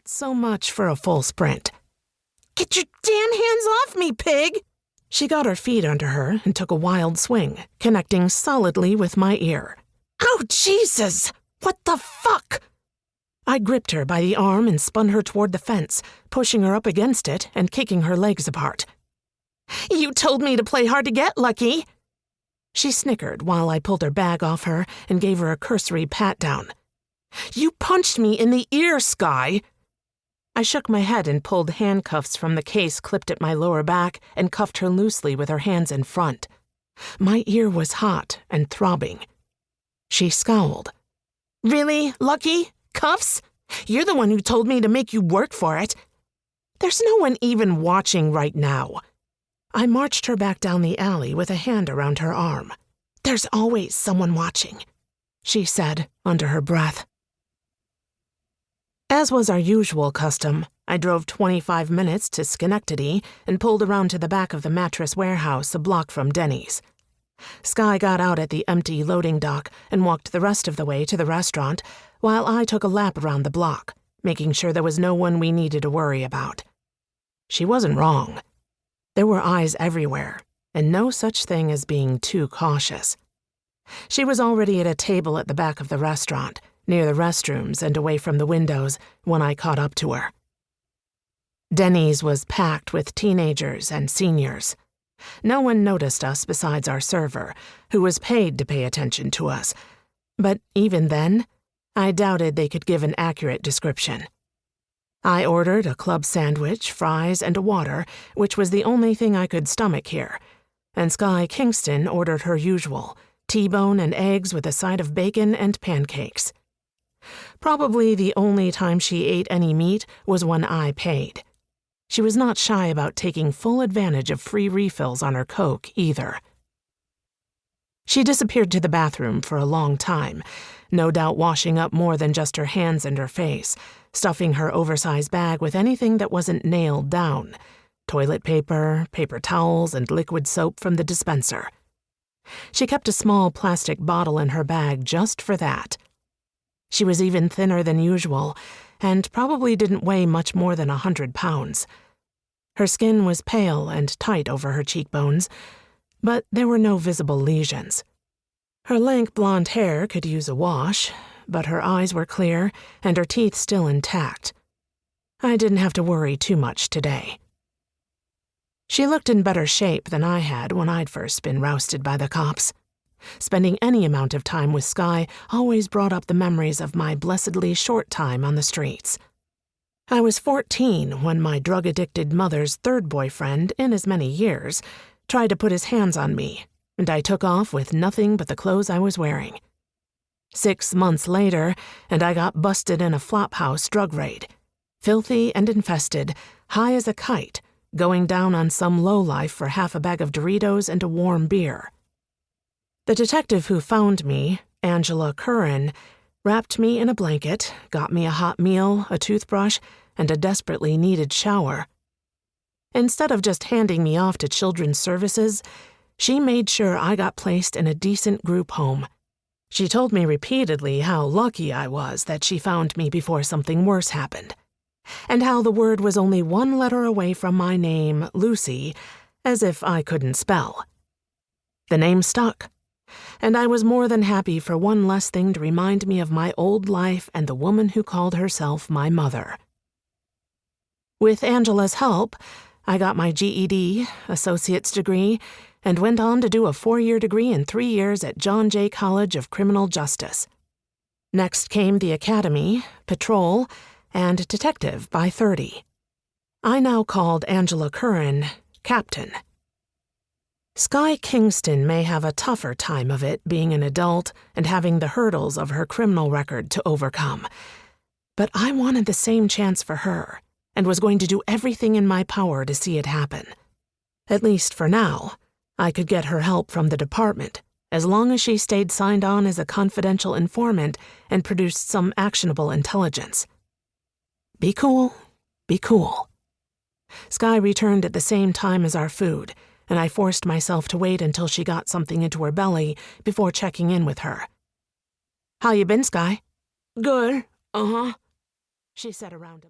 So much for a full sprint. "Get your damn hands off me, pig!" She got her feet under her and took a wild swing, connecting solidly with my ear. "Oh, Jesus! What the fuck?" I gripped her by the arm and spun her toward the fence, pushing her up against it and kicking her legs apart. "You told me to play hard to get, Lucky." She snickered while I pulled her bag off her and gave her a cursory pat-down. "You punched me in the ear, Skye." I shook my head and pulled handcuffs from the case clipped at my lower back and cuffed her loosely with her hands in front. My ear was hot and throbbing. She scowled. "Really, Lucky? Cuffs? You're the one who told me to make you work for it. There's no one even watching right now." I marched her back down the alley with a hand around her arm. "There's always someone watching," she said under her breath. As was our usual custom, I drove 25 minutes to Schenectady and pulled around to the back of the mattress warehouse a block from Denny's. Skye got out at the empty loading dock and walked the rest of the way to the restaurant while I took a lap around the block, making sure there was no one we needed to worry about. She wasn't wrong. There were eyes everywhere, and no such thing as being too cautious. She was already at a table at the back of the restaurant, near the restrooms and away from the windows, when I caught up to her. Denny's was packed with teenagers and seniors. No one noticed us besides our server, who was paid to pay attention to us, but even then, I doubted they could give an accurate description. I ordered a club sandwich, fries, and a water, which was the only thing I could stomach here, and Skye Kingston ordered her usual, T-bone and eggs with a side of bacon and pancakes. Probably the only time she ate any meat was when I paid. She was not shy about taking full advantage of free refills on her Coke, either. She disappeared to the bathroom for a long time, no doubt washing up more than just her hands and her face, stuffing her oversized bag with anything that wasn't nailed down: toilet paper, paper towels, and liquid soap from the dispenser. She kept a small plastic bottle in her bag just for that. She was even thinner than usual, and probably didn't weigh much more than 100 pounds. Her skin was pale and tight over her cheekbones, but there were no visible lesions. Her lank blonde hair could use a wash, but her eyes were clear and her teeth still intact. I didn't have to worry too much today. She looked in better shape than I had when I'd first been rousted by the cops. Spending any amount of time with Skye always brought up the memories of my blessedly short time on the streets. I was 14 when my drug-addicted mother's third boyfriend, in as many years, tried to put his hands on me, and I took off with nothing but the clothes I was wearing. 6 months later, and I got busted in a flophouse drug raid. Filthy and infested, high as a kite, going down on some lowlife for half a bag of Doritos and a warm beer. The detective who found me, Angela Curran, wrapped me in a blanket, got me a hot meal, a toothbrush, and a desperately needed shower. Instead of just handing me off to Children's Services, she made sure I got placed in a decent group home. She told me repeatedly how lucky I was that she found me before something worse happened, and how the word was only one letter away from my name, Lucy, as if I couldn't spell. The name stuck, and I was more than happy for one less thing to remind me of my old life and the woman who called herself my mother. With Angela's help, I got my GED, associate's degree, and went on to do a 4-year degree in 3 years at John Jay College of Criminal Justice. Next came the academy, patrol, and detective by 30. I now called Angela Curran Captain. Skye Kingston may have a tougher time of it being an adult and having the hurdles of her criminal record to overcome, but I wanted the same chance for her and was going to do everything in my power to see it happen. At least for now, I could get her help from the department, as long as she stayed signed on as a confidential informant and produced some actionable intelligence. Be cool, be cool. Skye returned at the same time as our food, and I forced myself to wait until she got something into her belly before checking in with her. "How you been, Skye?" "Good, she said around him.